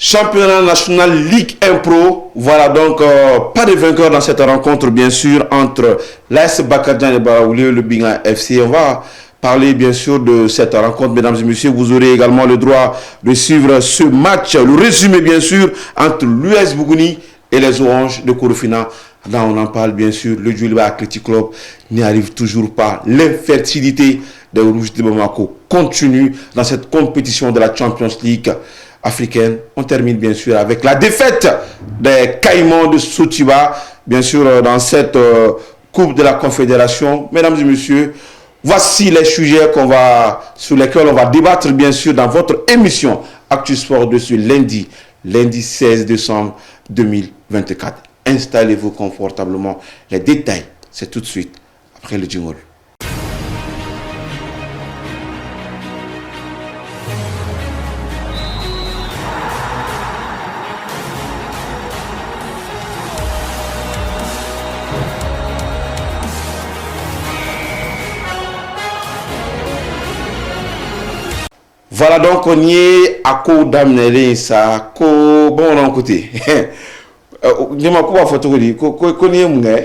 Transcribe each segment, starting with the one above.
Championnat national Ligue 1 Pro. Voilà donc pas de vainqueur dans cette rencontre bien sûr entre l'AS Bakar et Baraouli et le Binga FC. On va parler bien sûr de cette rencontre, mesdames et messieurs. Vous aurez également le droit de suivre ce match, le résumé bien sûr entre l'US Bougouni et les Oranges de Korofina. Là on en parle bien sûr. Le Djouliba Athletic Club n'y arrive toujours pas. L'infertilité des Rouges de Bamako continue dans cette compétition de la Champions League africaine. On termine bien sûr avec la défaite des Caïmans de Sotiba, bien sûr dans cette Coupe de la Confédération. Mesdames et messieurs, voici les sujets sur lesquels on va débattre bien sûr dans votre émission Actu Sport de ce lundi 16 décembre 2024. Installez-vous confortablement. Les détails, c'est tout de suite après le jingle. Voilà donc on y est à quoi d'amener ça, quoi bon d'un côté. Dis-moi quoi photo que quoi n'y est mon gars.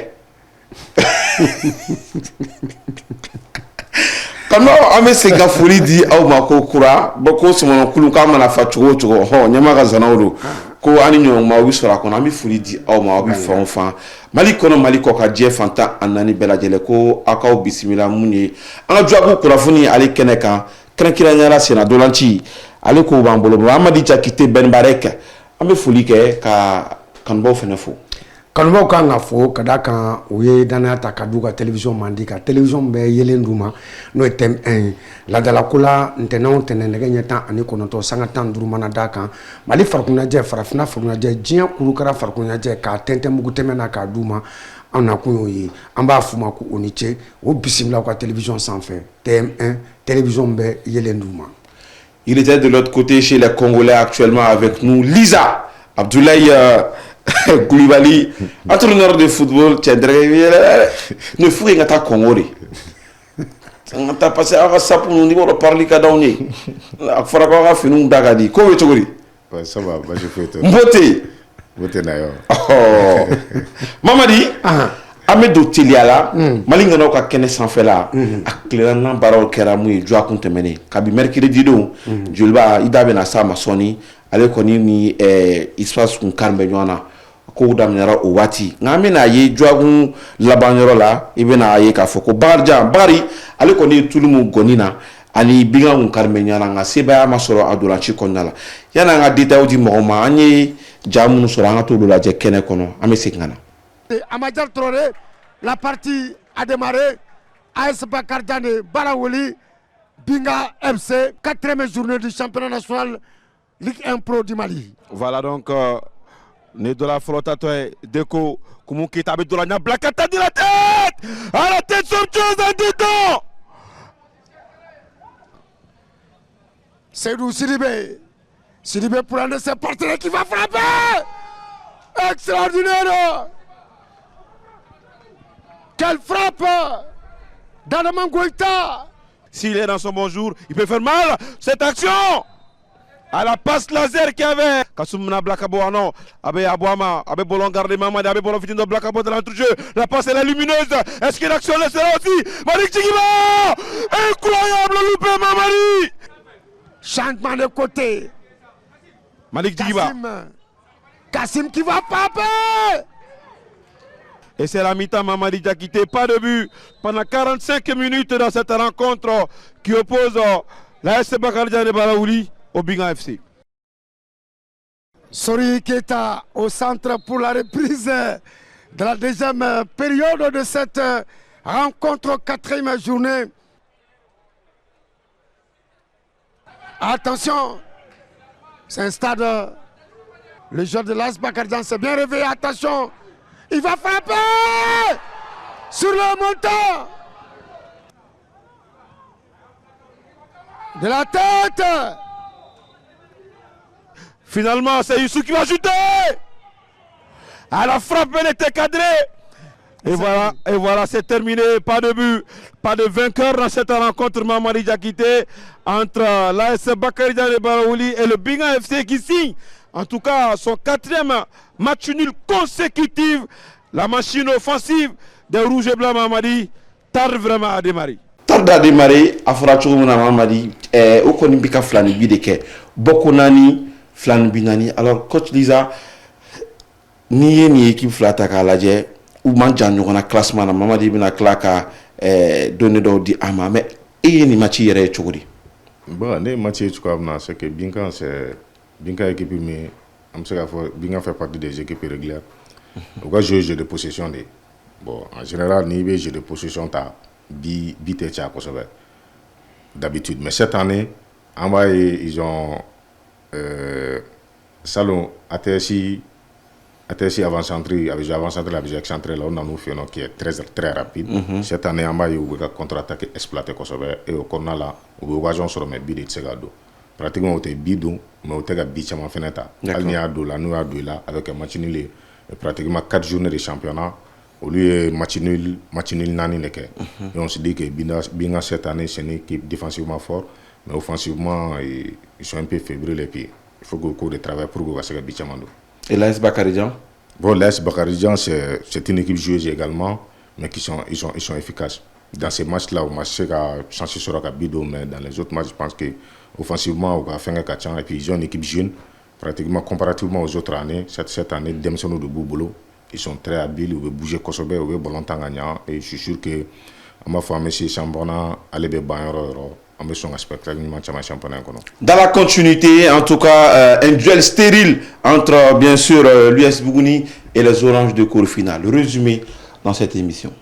Quand on met ces gars folie dit au mako kura, beaucoup sur mon coulou comme on a fait trop, oh n'y a pas de nauro. Ko ani nyong ma wi sora ko na mi folie dit au ma wi fan. Mali kono mali ko ka je fanta anani bela jele ko akaw bismillah muni. An joabu kura funi ali keneka. Kira sena dolanci ale ko bambolo amadi jakite ben barek ambe foli ke ka kanbo fenefo kanbo kanga fo kada kan oye dana ta kaduga television mandika television be yelen duma no etem 1 la dala kula ntena ntenene nyata ani konoto sanga tan duru mana daka mali farkuna je farafina farkuna je jian kurukara farkuna je ka tente mugutemena ka duma on a couillé en bas fuma ko oniche au bisimila ko télévision sans fin TM1 télévision be yelendouma. Il était de l'autre côté chez les Congolais actuellement avec nous Lisa Abdoulaye Koulibaly entraîneur de football ne fouille ngata Congolais on t'a passé à ça pour nous niveau parler kadauni afara ko ga finu dagadi ko wetogori ça va je fais mbote oh Mamadi Amedo Tiliala malinga no ka kene sanfɛ la a kileran baraw kɛra mun ye jua kun tɛmɛnen kabi mercredi don Djouliba ida bɛna sa ma sɔni ale kɔni ni espace kun kan bɛ ɲɔgɔn na ko daminɛra o waati nka an bɛna ye jua kun labanyɔrɔ la i bɛna ye k'a fɔ ko Bakarijan Bakari ale kɔni ye tulu mun gɔni na ani binga kun kan bɛ ɲɔgɔn na nka sebaya ma sɔrɔ a dolanci kɔnɔna la yanni an ka détails di mɔgɔ ma an ye ja minnu sɔrɔ an ka t'olu lajɛ kɛnɛ kɔnɔ an bɛ segin ka na. Amadjal Traoré, la partie a démarré. AS Bakar Diané, Baraouli, Binga FC, 4e journée du championnat national Ligue 1 Pro du Mali. Voilà donc, Nedola Flottatoire, Deko, Koumouki Tabidoulania, Blakata de la tête. À la tête, somptueuse, un dedans. Seydou Sidibé. Sidibé pour un de ses partenaires qui va frapper. Extraordinaire. Quelle frappe d'Adaman Goïta. S'il est dans son bon jour, il peut faire mal. Cette action à la passe laser qu'il y avait. Kassoumna Blakabo, non. Abe Abouama, Abe Bolon garde Mamad, Abe Bolon finit de Blakabo de l'entrejeu. La passe est lumineuse. Est-ce que l'action laissera aussi Malik Tchigiba. Incroyable loupé, Mamadi. Changement de côté. Malik Tchigiba. Kassim qui va frapper. Et c'est la mi-temps, Mamadi Diakité, pas de but pendant 45 minutes dans cette rencontre qui oppose l'AS Bakar Diané Baraouli au Binga FC. Sori Keita au centre pour la reprise de la deuxième période de cette rencontre, 4e journée. Attention, c'est un stade. Le joueur de l'AS Bakar Diané s'est bien réveillé, attention. Il va frapper sur le montant de la tête. Finalement, c'est Youssou qui va ajouter. À la frappe, elle était cadrée. Et voilà, c'est terminé. Pas de but, pas de vainqueur dans cette rencontre Mamadi Diakité entre l'AS Bakar Diané Baraouli et le Binga FC qui signe En tout cas, son 4e match nul consécutif. La machine offensive des Rouges et Blancs Mamadi tarde vraiment à démarrer. Tarde à démarrer, à Fratcho Mamadi, au Konibika Flani Bideke, Bokonani, Flani Binani. Alors, coach Lisa, ni équipe Flataka Ladje, ou Manjan, on a classement, Mamadi Bina Klaka, donné d'ordi Ama, mais ni match hier Chokodi. Bon, les matchs, c'est que Binkan, c'est Binkan équipe, mais Binkan fait partie des équipes régulières. On va jouer jeu de possession. Bon, en général, niveau jeu de possession, tu as d'habitude. Mais cette année, ils ont salon ATSI avant-centré, avec avant-centré, avec excentré, là, on a nous fait qui est très rapide. Cette année, on va contre-attaquer, exploiter Kosovo. Et au corner là, on va jouer sur mes bidets de Segado. Pratiquement, on a bidon, mais on a bidé à fenêtre. On a deux là, avec un match nul. Pratiquement 4 journées de championnat. Au lieu de match nul nani. Et on se dit que Binga cette année, c'est une équipe défensivement forte, mais offensivement, ils sont un peu fébriles. Et puis, il faut beaucoup de travail pour que ça soit Bichamando. Et l'AS Bakaridjan? Bon, l'AS Bakaridjan, c'est une équipe joueuse également, mais ils sont efficaces. Dans ces matchs-là, au match, c'est censé sera Bido, mais dans les autres matchs, je pense qu'offensivement, on va faire un catchant. Et puis, ils ont une équipe jeune. Pratiquement comparativement aux autres années, cette année, Demsono de Boubolo, ils sont très habiles, ils veulent bouger Kosovo, ils veulent bon gagnant. Et je suis sûr que, à ma foi, M. Chambona, allez bien, on va son spectacle championnat. Dans la continuité, en tout cas, un duel stérile entre, bien sûr, l'US Bougouni et les Oranges de Corfina. Le résumé dans cette émission.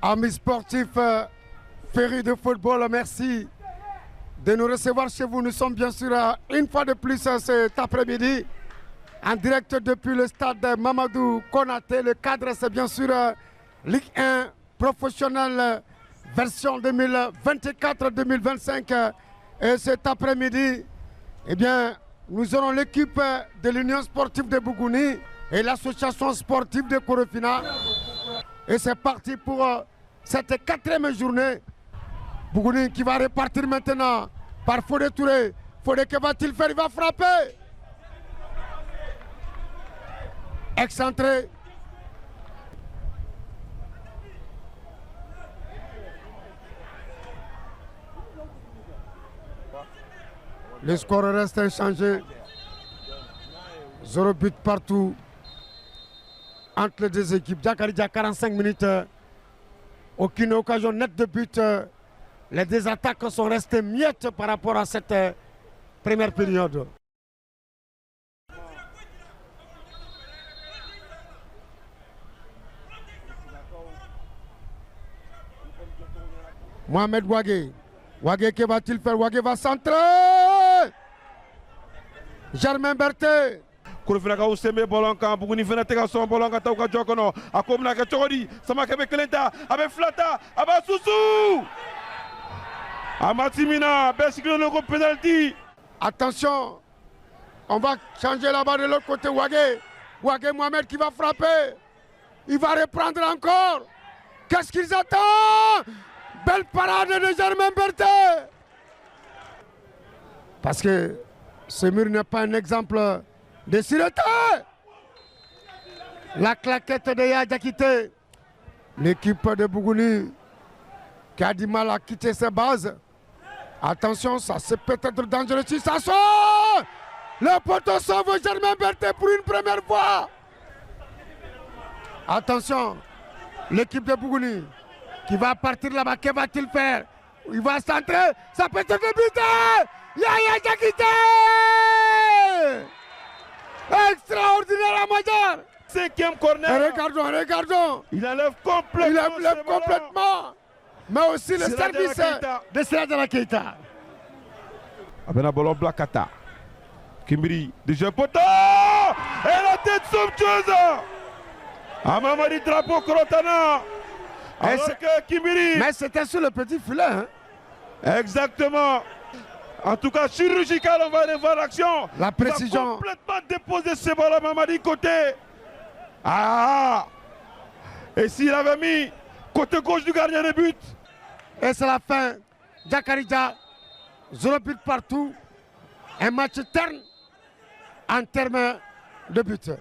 Amis sportifs, férus de football, merci de nous recevoir chez vous. Nous sommes bien sûr une fois de plus cet après-midi en direct depuis le stade Mamadou Konaté. Le cadre, c'est bien sûr Ligue 1 professionnelle version 2024-2025. Et cet après-midi, eh bien, nous aurons l'équipe de l'Union sportive de Bougouni et l'association sportive de Korofina. Et c'est parti pour cette 4e journée. Bougouni qui va repartir maintenant par Fodé Touré. Fodé, que va-t-il faire? Il va frapper. Excentré. Le score reste inchangé. 0 but partout entre les deux équipes. Djakaridja, 45 minutes. Aucune occasion nette de but. Les deux attaques sont restées miettes par rapport à cette première période. Mohamed Ouagé. Ouagé, que va-t-il faire? Ouagé va centrer. Germain Berthet. Korofina ka useme bolonka Bougouni fena teka son bolonka tauka jokono akomna ka chori sama kebe kelenta abe flata aba susu amatimina besiklo le penalty. Attention, on va changer là-bas de l'autre côté. Ouagé. Ouagé Mohamed qui va frapper. Il va reprendre encore. Qu'est-ce qu'ils attendent? Belle parade de Germain Berthet. Parce que ce mur n'est pas un exemple de sûreté. La claquette de Yad a quitté. L'équipe de Bougouni qui a du mal à quitter ses bases. Attention, ça c'est peut-être dangereux si ça sort. Le poteau sauve Germain Berthet pour une première fois. Attention, l'équipe de Bougouni qui va partir là-bas. Que va-t-il faire? Il va centrer. Ça peut être le but. Yaya Diakité. Extraordinaire Amadjar. 5e corner. Et regardons. Il enlève complètement. Mais aussi le service de Sradjana Keita. Abena ballon Blakata. Kimbiri, déjà poteau. Et la tête somptueuse. Amamadi drapeau Korotana. Alors que Kimbiri. Mais c'était sur le petit filet. Hein? Exactement. En tout cas, chirurgical, on va aller voir l'action. La précision. Il va complètement déposer ce ballon à Mamadi côté. Ah. Et s'il avait mis côté gauche du gardien de but. Et c'est la fin. Djakaridja, 0 but partout. Un match terne en termes de but.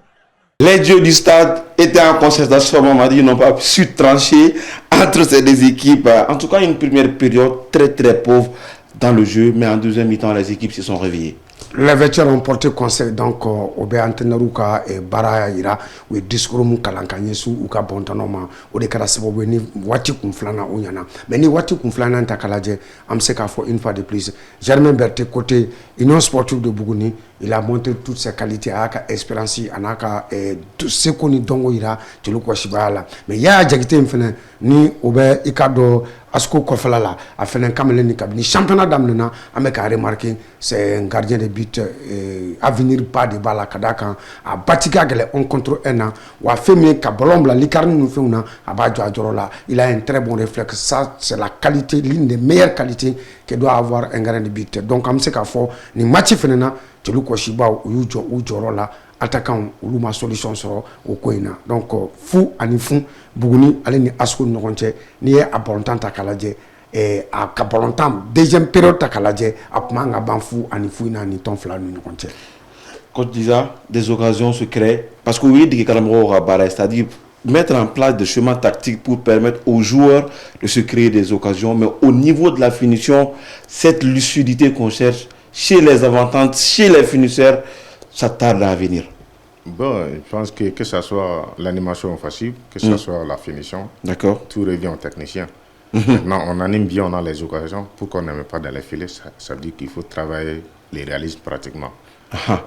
Les dieux du stade étaient en concertation, on m'a dit, ils n'ont pas su trancher entre ces deux équipes. En tout cas, une première période très pauvre dans le jeu, mais en deuxième mi-temps, les équipes se sont réveillées. Les vétérans ont porté conseil donc au be entraîneur ka bara ira ou discours mu kalankanye su u ka bontanoma o de kara sababu ni wati kun flana o nyana mais ni wati kun flana ta kalaje am se ka fo une fois de plus Germain Berté côté Union Sportive de Bougouni, il a montré toutes ses qualités aka expérience anaka ce qu'on dongo ira tulu ko shibala mais ya jagite mfene ni o be ikado asko kofala la a fenen kamele ni kabini championnat d'amena ameka remarqué c'est un gardien de but avenir pas de bala kadaka a batika gele on contre un wa femi ka ballon la likarni nous feuna abajo ajorola il a un très bon réflexe, ça c'est la qualité, l'une des meilleures qualités que doit avoir un gardien de but. Donc am se ka fo ni match fenena tulu ko shiba u jorola attaquant ou ma solution sera au coina. Donc fou ani fou Bougouni allez ni asko nogonche ni a bontan ta kalaje et à kabolontam deuxième période ta kalaje apmanga banfou ani fou na ni ton fla ni nogonche. Quand déjà des occasions se créent parce que oui dit que c'est-à-dire mettre en place des chemins tactiques pour permettre aux joueurs de se créer des occasions, mais au niveau de la finition, cette lucidité qu'on cherche chez les avantantes, chez les finisseurs, ça tarde à venir. Bon, je pense que ce soit l'animation offensive, que ce soit la finition, tout revient au technicien. Maintenant, on anime bien, on a les occasions. Pourquoi on n'aime pas dans les filets, ça veut dire qu'il faut travailler les réalismes pratiquement.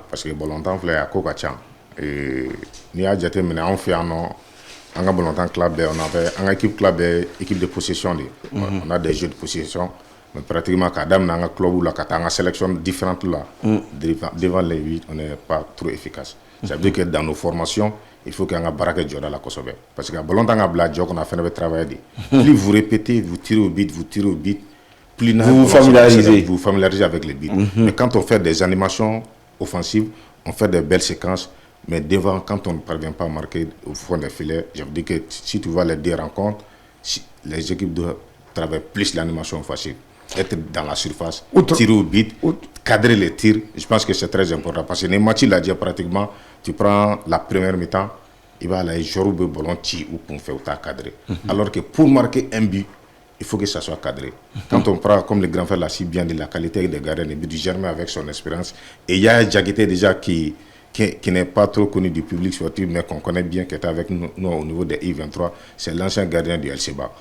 Parce que Bolontan voulait à Kokachan. Et nous avons fait un Bolontan club, on avait une équipe club, équipe de possession. On a des jeux de possession. Mais pratiquement, quand on a un club où la sélection différente là, devant les 8, on n'est pas trop efficace. Ça veut dire que dans nos formations, il faut qu'il y ait un baraque de la Kosovo. Parce que Bolontan a blâché, on a fait un travail. Plus vous répétez, vous tirez au but, plus vous familiarisez avec les buts. Mais quand on fait des animations offensives, on fait des belles séquences. Mais devant, quand on ne parvient pas à marquer au fond des filets, je veux dire que si tu vois les deux rencontres, les équipes doivent travailler plus l'animation offensive. Être dans la surface, tirer au but, cadrer les tirs, je pense que c'est très important. Parce que les matchs, il a dit pratiquement, tu prends la première mi-temps, il va aller jouer le ballon ou pour faire autant cadrer. Alors que pour marquer un but, il faut que ça soit cadré. Quand on prend, comme le grand frère l'a si bien dit, la qualité des gardiens de but du Germain avec son expérience, et il y a Diakité déjà qui n'est pas trop connu du public sportif, mais qu'on connaît bien, qui est avec nous au niveau des I-23, c'est l'ancien gardien du LCBA.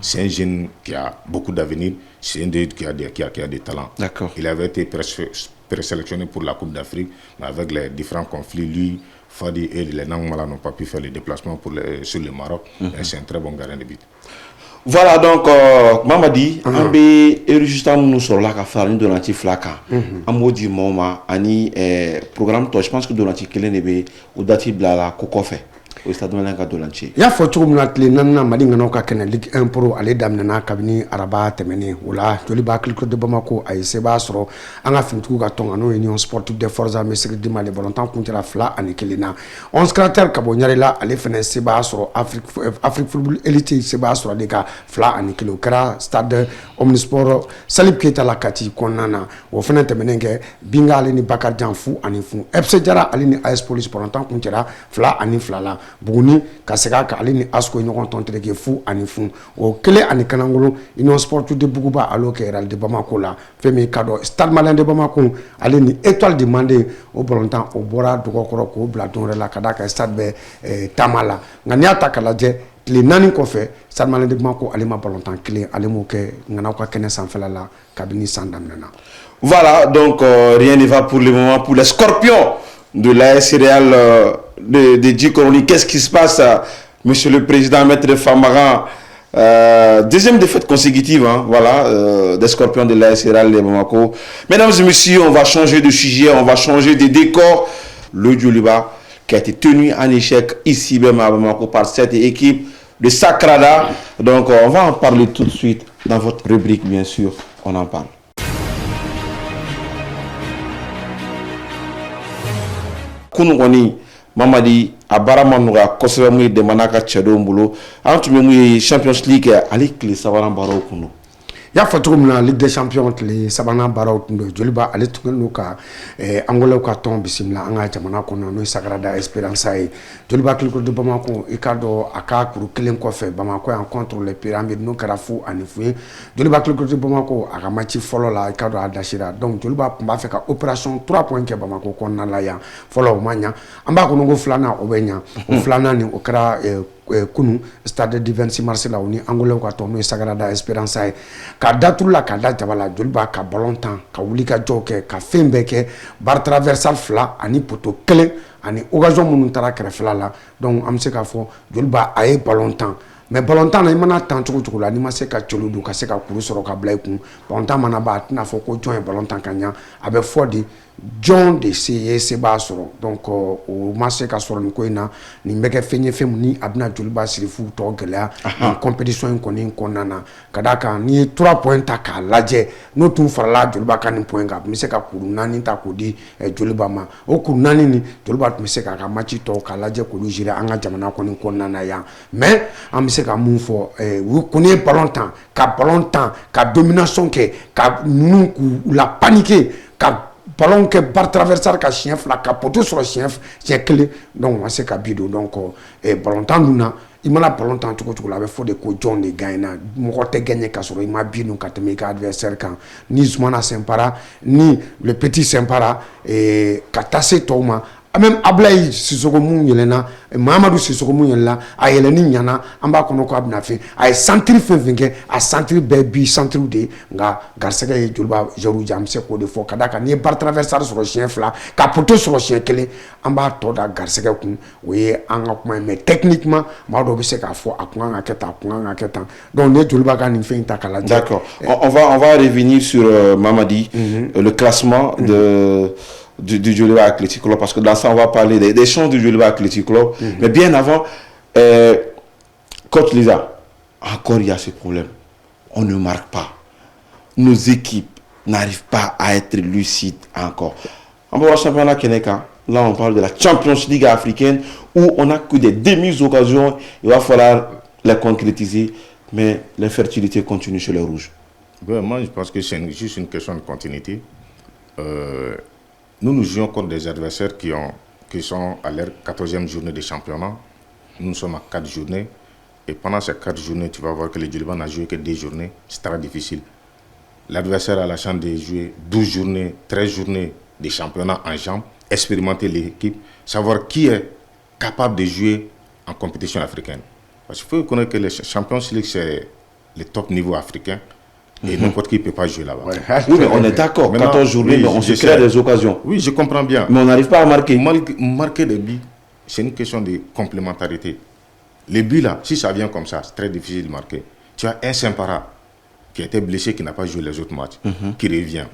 C'est un jeune qui a beaucoup d'avenir, c'est un jeune qui a des talents. Il avait été présélectionné pour la Coupe d'Afrique, mais avec les différents conflits, lui, Fadi et les Nangmala n'ont pas pu faire les déplacements sur le Maroc. C'est un très bon gardien de but. Voilà donc Mamadi ambe enregistrement nous sur la café de l'anti flaka amodi moma ani programme to je pense que de l'anti kelene ou dati blala kokofe au stade malanga de l'anti ya fo tuum na tli nanna madi ngano ka ken Ligue 1 Pro ale damna kabini araba temene wala joli ba clique de Bamako ay se ba soro anga fintu ka tonga no Union Sportive de Forza Mesri di Mali volontan kuntira fla ani kelina 11 cratère kabo nyare la ale fene se ba soro Afrique Football Elite se ba soro de ka fla ani kilo kra stade Omnisport Salib Keita la kati konana wo fene temene ke binga ale ni Bakar Janfu ani fu FC Jara ale ni AS Police volontan kuntira fla ani fla la Bougouni kaseka ka ale ni asko ɲɔgɔn tontere ke fu ani fu o kele ani kanangolo Union Sportive de Bougouba alo ke Real de Bamako la femi kado Stade Malien de Bamako ale ni Étoile de Mandé o bolontan o bora dogokoro ko bla donre la kadaka stade be tamala ngani ata kala je tile nani kofɛ Stade Malien de Bamako ale ma bolontan kele ale mo ke ngana ka kene sanfɛla la kabini sandamna. Voilà donc rien ne va pour le moment pour les Scorpions de l'AS Real de Djikoroni. Qu'est-ce qui se passe, monsieur le président, maître Famara? Deuxième défaite consécutive, hein, voilà, des Scorpions de l'AS Real de Bamako. Mesdames et messieurs, on va changer de sujet, on va changer de décor. Le Djoliba qui a été tenu en échec ici même à Bamako par cette équipe de Sakrada. Donc on va en parler tout de suite dans votre rubrique, bien sûr, on en parle. Kounougoni Mamadi Abarama Noura Kosovami de Manaka Tchado Mbolo Antumemi Champions League Ali Kli Savaran Baro Kounou. y'a fɔ cogo min na Ligue des Champions tile sabanan baaraw tun don Joliba ale tun n'o ka angolais ka tɔn bisimila an ka jamana kɔnɔ n'o ye Sagrada Esperança ye Joliba Clico de Bamako i ka dɔn a ka kuru kelen kɔfɛ Bamako yan contre les pyramides n'o kɛra fu ani fu ye Joliba Clico de Bamako a ka match fɔlɔ la i ka dɔn a dasira donc Joliba tun b'a fɛ ka opération 3 points kɛ Bamako kɔnɔna la yan fɔlɔ o ma ɲa an b'a kɔnɔ ko filanan o bɛ ɲa o filanan ni o kɛra kunu stade du 26 mars la o ni angolais ka tɔn n'o ye Sagrada Esperança ye ka daturu la ka da jaba la Joliba ka ballon tan ka wuli ka jɔw kɛ ka fɛn bɛɛ kɛ barre traversal 2 ani poto 1 ani occasion minnu taara kɛrɛfɛla la donc an bɛ se k'a fɔ Joliba a ye ballon tan mais ballon tan na i mana tan cogo cogo la n'i ma se ka colo don ka se ka kuru sɔrɔ ka bila i kun ballon tan mana ba a tɛna fɔ ko jɔn ye ballon tan ka ɲa a bɛ fɔ de jɔn de se ye se b'a sɔrɔ donc o ma se ka sɔrɔ nin ko in na nin bɛ kɛ fɛn ye fɛn min ni a bɛna Joliba sirifu tɔ gɛlɛya nin compétition in kɔni kɔnɔna na ka d'a kan n'i ye 3 points ta k'a lajɛ n'o tun farala Joliba ka nin point kan a tun bɛ se ka kuru 4 ta k'o di Joliba ma o kuru 4 ni Joliba tun bɛ se k'a ka match tɔw k'a lajɛ k'olu gérer an ka jamana kɔni kɔnɔna na yan mais an bɛ se ka mun fɔ u kɔni ye ballon tan ka domination kɛ ka ninnu k'u la paniquer ka ballon kɛ barre traversal ka siɲɛ 2 ka poto sɔrɔ siɲɛ 1 donc ma se ka bi don donc ballon tan dun na i mana ballon tan cogo cogo la a bɛ fɔ de ko jɔn de gagne na mɔgɔ tɛ gagner ka sɔrɔ i ma bi don ka tɛmɛ i ka adversaire kan ni Zoumana Simpara ni le petit Simpara ka taa se tɔw ma même Ablaye Sissoko mun yɛlɛnna Mahamadou Sissoko mun yɛlɛnna a yɛlɛnni ɲana an b'a kɔnɔ ko a bɛna fɛn a ye centre fɛn fɛn kɛ a centre bɛɛ bi centre de nka garisɛgɛ ye Joliba Jauru an bɛ se k'o de fɔ ka d'a kan n'i ye barre traversal sɔrɔ siɲɛ 2 ka poto sɔrɔ siɲɛ 1 an b'a tɔ da garisɛgɛ kun o ye an ka kuma ye mais techniquement maa dɔw bɛ se k'a fɔ a kun kan ka kɛ tan a kun kan ka kɛ tan donc ne Joliba ka nin fɛn in ta k'a lajɛ. D'accord. On va revenir sur Mamadi le classement du Joliba Athletic Club, parce que dans ça on va parler des champs du Joliba Athletic Club, mais bien avant, Coach Lisa, encore il y a ce problème, on ne marque pas, nos équipes n'arrivent pas à être lucides encore. En bas championnat Keneka, là on parle de la Champions League africaine où on n'a que des demi-occasions, il va falloir les concrétiser, mais l'infertilité continue chez les Rouges. Ben, moi je pense que c'est juste une question de continuité. Nous jouons contre des adversaires qui sont à leur 14e journée de championnat. Nous sommes à 4 journées. Et pendant ces 4 journées, tu vas voir que le Djoliba n'a joué que 2 journées. C'est très difficile. L'adversaire a la chance de jouer 12 journées, 13 journées de championnat en jambes, expérimenter l'équipe, savoir qui est capable de jouer en compétition africaine. Parce qu'il faut connaître que les Champions League, c'est le top niveau africain. Et n'importe qui ne peut pas jouer là-bas. Ouais. Oui, mais on est d'accord. 14 journées, oui, on se crée des occasions. Oui, je comprends bien. Mais on n'arrive pas à marquer. Marquer des buts, c'est une question de complémentarité. Les buts là, si ça vient comme ça, c'est très difficile de marquer. Tu as un Simpara qui a été blessé, qui n'a pas joué les autres matchs, qui revient.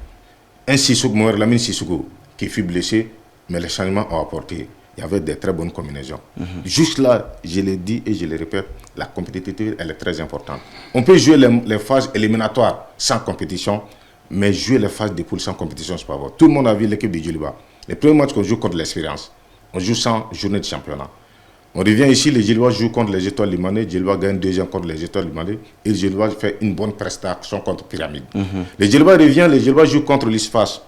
Un Sissoko, Mohamed Lamine Sissoko, qui fut blessé, mais les changements ont apporté. Il y avait des très bonnes combinaisons. Juste là, je l'ai dit et je le répète, la compétitivité, elle est très importante. On peut jouer les phases éliminatoires sans compétition, mais jouer les phases de poule sans compétition, c'est pas vrai. Tout le monde a vu l'équipe de Djoliba. Les premiers matchs qu'on joue contre l'Espérance, on joue sans journée de championnat. On revient ici, les Djoliba jouent contre les Étoiles Limanais, Djoliba gagne 2e contre les Étoiles Limanais, et Djoliba fait une bonne prestation contre Pyramide. Les Djoliba revient, les Djoliba jouent contre l'ISFAS.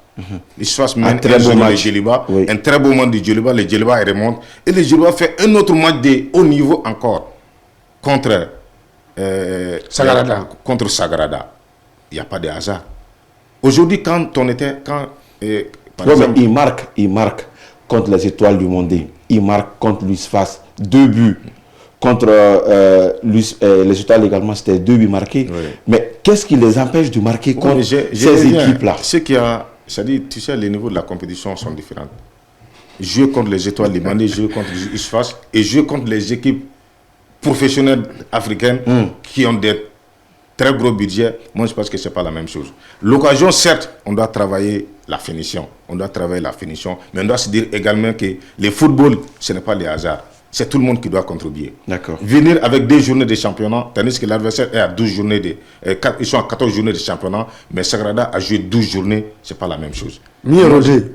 L'ISFAS mène un très beau match de Djoliba, un très beau match de Djoliba, les Djoliba remontent, et les Djoliba fait un autre match de haut niveau encore contre Sagrada. Il n'y a pas de hasard. Aujourd'hui, quand on était... mais il marque contre les Étoiles du Monde, il marque contre l'ISFAS 2 buts. Contre les Étoiles également, c'était 2 buts marqués. Oui. Mais qu'est-ce qui les empêche de marquer contre ces équipes-là? C'est-à-dire, tu sais, les niveaux de la compétition sont différents. Jouer contre les Étoiles Libanais, jouer contre l'ISFAS et jouer contre les équipes professionnelles africaines qui ont des très gros budgets, moi je pense que ce n'est pas la même chose. L'occasion, certes, on doit travailler la finition. Mais on doit se dire également que le football, ce n'est pas le hasard. C'est tout le monde qui doit contribuer. D'accord. Venir avec 2 journées de championnat, tandis que l'adversaire est à 12 journées ils sont à 14 journées de championnat, mais Sagrada a joué 12 journées, ce n'est pas la même chose.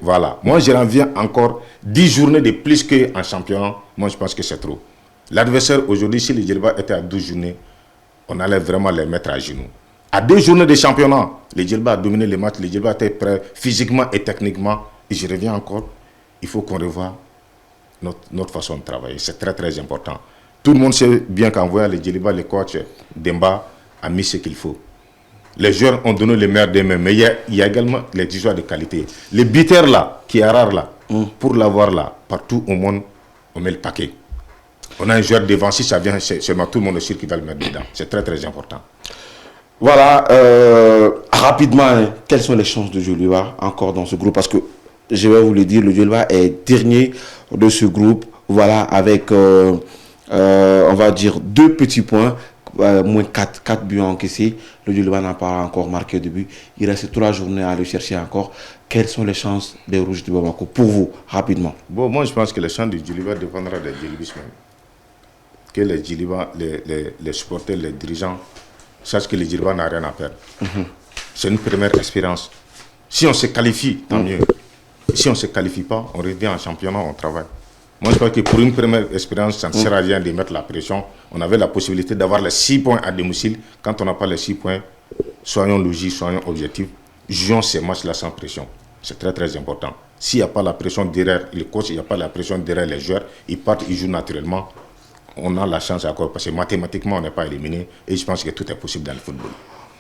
Voilà. Moi, je reviens encore 10 journées de plus qu'en championnat. Moi, je pense que c'est trop. L'adversaire, aujourd'hui, si les Djoliba étaient à 12 journées, on allait vraiment les mettre à genoux. À 2 journées de championnat, les Djelba a dominé les matchs, les Djelba étaient prêts physiquement et techniquement. Et je reviens encore, il faut qu'on revoie notre façon de travailler. C'est très très important. Tout le monde sait bien qu'en voyant les Djelba, les coachs, Demba a mis ce qu'il faut. Les joueurs ont donné le meilleur d'eux-mêmes, mais il y a également les joueurs de qualité. Les beaters là, qui est rare là, pour l'avoir là, partout au monde, on met le paquet. On a un joueur devant, si ça vient, c'est seulement tout le monde est sûr qu'il va le mettre dedans. C'est très très important. Voilà, rapidement, hein, quelles sont les chances de Djoliba encore dans ce groupe? Parce que je vais vous le dire, le Djoliba est dernier de ce groupe, voilà, avec, on va dire, 2 petits points, moins 4 buts encaissés. Le Djoliba n'a pas encore marqué de but. Il reste 3 journées à le chercher encore. Quelles sont les chances des Rouges de Bamako pour vous, rapidement? Bon, moi je pense que les chances du Djoliba dépendra des Djolibis même. Que les Djoliba, les supporters, les dirigeants sachent que les Djoliba n'a rien à perdre. C'est une première expérience. Si on se qualifie, tant mieux. Si on ne se qualifie pas, on revient en championnat, on travaille. Moi, je crois que pour une première expérience, ça ne sert à rien de mettre la pression. On avait la possibilité d'avoir les 6 points à domicile. Quand on n'a pas les 6 points, soyons logiques, soyons objectifs. Jouons ces matchs-là sans pression. C'est très, très important. S'il n'y a pas la pression derrière le coach, il n'y a pas la pression derrière les joueurs, ils partent, ils jouent naturellement. On a la chance encore parce que mathématiquement, on n'est pas éliminé. Et je pense que tout est possible dans le football.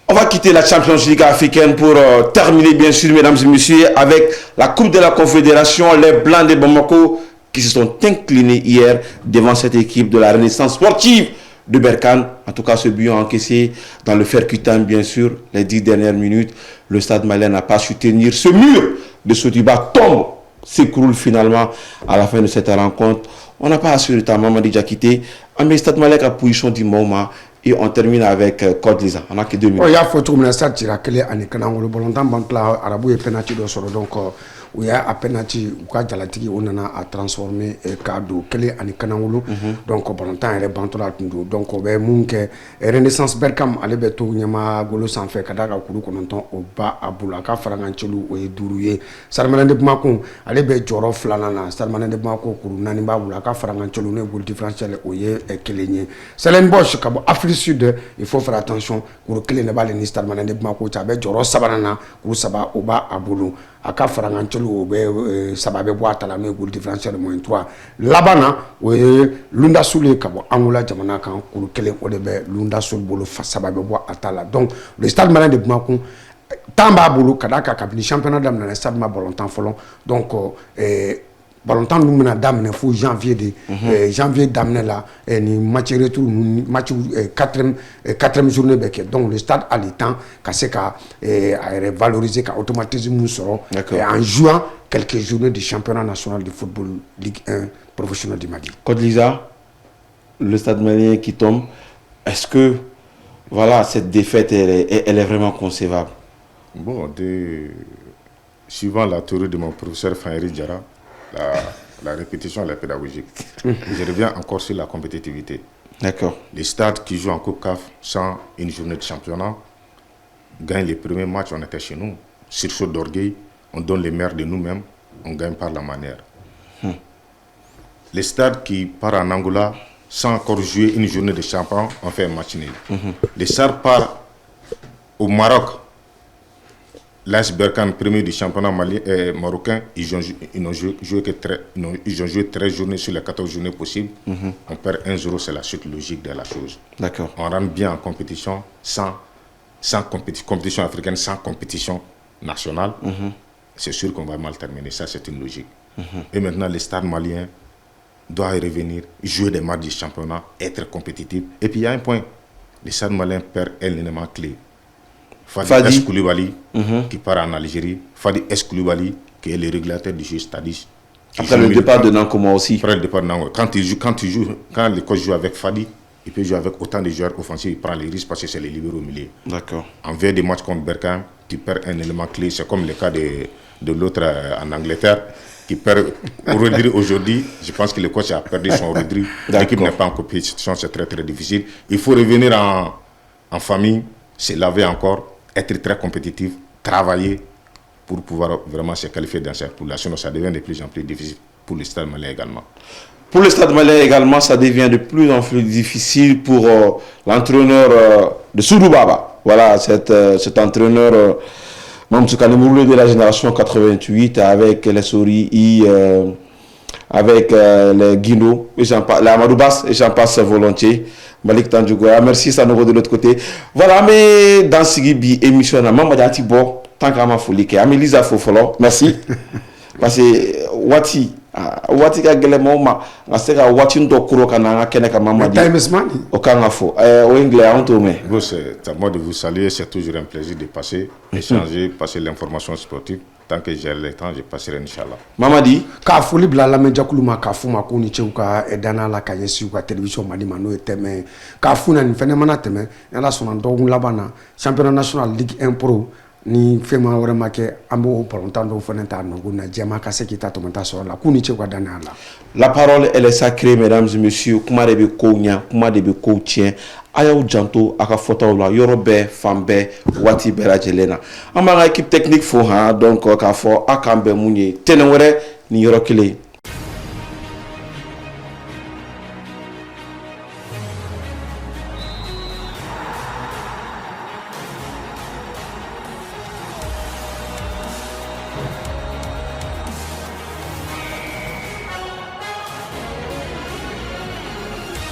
On va quitter la Champions League africaine pour terminer, bien sûr, mesdames et messieurs, avec la Coupe de la Confédération, les Blancs de Bamako qui se sont inclinés hier devant cette équipe de la Renaissance sportive de Berkane. En tout cas, ce but encaissé dans le Fercutin, bien sûr, les 10 dernières minutes. Le Stade Malien n'a pas su tenir. Ce mur de Sotiba tombe, s'écroule finalement à la fin de cette rencontre. On n'a pas assuré le temps, Mamadi Diakité. Mais Stade Malien a position du moment. Et on termine avec Code Lisa. On n'a que 2 minutes. Il y a photo de ça, tu as quelle année quand on le volontaire, Arabou et penalty de sort. Donc, il y a un penalty ou quand Jalatiki on a transformé cadeau. Quelle année quand on le donc, volontaire, elle est bantola. Donc, on va munke Renaissance Berkane, allez, beto, Nyama, Golo, sans faire Kadaka, Kuru, Kononton, au bas à Boulaka, Faranganchelu, ou Dourouye. Salman de Bmako, allez, be Joro Flanana, Salman de Bmako, Kuru, Nanima, Boulaka, Faranganchelu, Boul differentiel, Oye, et Kelenye. Selen Bosch, Kabo, Afrique Sud, il faut faire attention pour que les balles ni Salman de Bmako, Tabé, Joro Sabanana, ou Saba, Oba, à Boulou. Aka Faranganchelu, Sababe Boata, la Boul differentiel, moins 3. Labana, ou Lunda Soule, Kabo, Angola, Jamanaka, ou Kele, Odebe, Lunda Soule, Bolo, Sababe Boatala. Donc, le Stade Malien de Bmako, Tamba Boulou, Kadaka, Kabini, championnat d'âme dans le Stade Malien, longtemps, donc, Balontan nous mena d'amener faut janvier janvier d'amener là ni match retour match 4e journée bec donc le stade a le temps casser ka valoriser ka automatisme seront en jouant quelques journées du championnat national de football Ligue 1 professionnel du Mali. Code Lisa, le Stade Malien qui tombe, est-ce que voilà cette défaite elle est vraiment concevable? Bon, suivant la théorie de mon professeur Faneri Diarra, la répétition est pédagogique. Je reviens encore sur la compétitivité. D'accord. Les stades qui jouent en Coupe CAF sans une journée de championnat gagnent les premiers matchs, on était chez nous. Sursaut d'orgueil, on donne les meilleurs de nous-mêmes, on gagne par la manière. Les stades qui partent en Angola sans encore jouer une journée de championnat, on fait un match nul. Les stades partent au Maroc. L'AS Berkane, premier du championnat marocain, ils ont joué 13 journées sur les 14 journées possibles. On perd 1-0, c'est la suite logique de la chose. D'accord. On rentre bien en compétition, sans compétition africaine, sans compétition nationale. C'est sûr qu'on va mal terminer, ça c'est une logique. Et maintenant, les stades maliens doivent revenir, jouer des matchs du championnat, être compétitifs. Et puis il y a un point, les stades maliens perdent un élément clé. Fadi Eskoulibaly, qui part en Algérie. Fadi Eskoulibaly, qui est le régulateur du jeu Stadis. Après le départ de Nankoma aussi. Après le départ de Nankoma. Quand le coach joue avec Fadi, il peut jouer avec autant de joueurs offensifs. Il prend les risques parce que c'est les libéraux au milieu. D'accord. En veille des matchs contre Berkane, tu perds un élément clé. C'est comme le cas de l'autre en Angleterre, qui perd Rodri aujourd'hui. Je pense que le coach a perdu son Rodri. L'équipe n'est pas en compétition, c'est très très difficile. Il faut revenir en famille, se laver encore, être très compétitif, travailler pour pouvoir vraiment se qualifier dans cette poule. Sinon, ça devient de plus en plus difficile pour le Stade Malien également. Pour le Stade Malien également, ça devient de plus en plus difficile pour l'entraîneur de Soudoubaba. voilà, cet entraîneur Mamsou Kalimoulou de la génération 88 avec les Souris avec les Guino, les Amadou Bass, et j'en passe volontiers. Malik Tandjougoua, merci, ça nous de l'autre côté. Voilà, mais dans ce émission, maman Dati Bo, tant qu'à ma folie, Amélie Fofolo, merci. Parce que Wati ka gelemo ma ngaseka Wati ndo kuro kana kene ka mama di. Okanga fo. Au anglais on to me. C'est à moi de vous saluer, c'est toujours un plaisir de passer, échanger, passer l'information sportive. Tant que j'ai le temps, je passerai inchallah. Mamadi ka foli bla la meja kuluma ka fuma ko ni cheuka edana la ka yesu ka television mali mano eteme ka funa ni fene mana teme ala sona dogun labana championnat national Ligue 1 Pro ni fema wara make ambo palontando fenenta no guna jema ka sekita to menta so la ko ni cheuka dana la. La parole elle est sacrée mesdames et messieurs kuma de be ko nya kuma de be ko tien ayaw janto aka foto la yorobe fambe wati bela jelena amara équipe technique fo ha donc ka fo akambe munye tenewere ni yorokile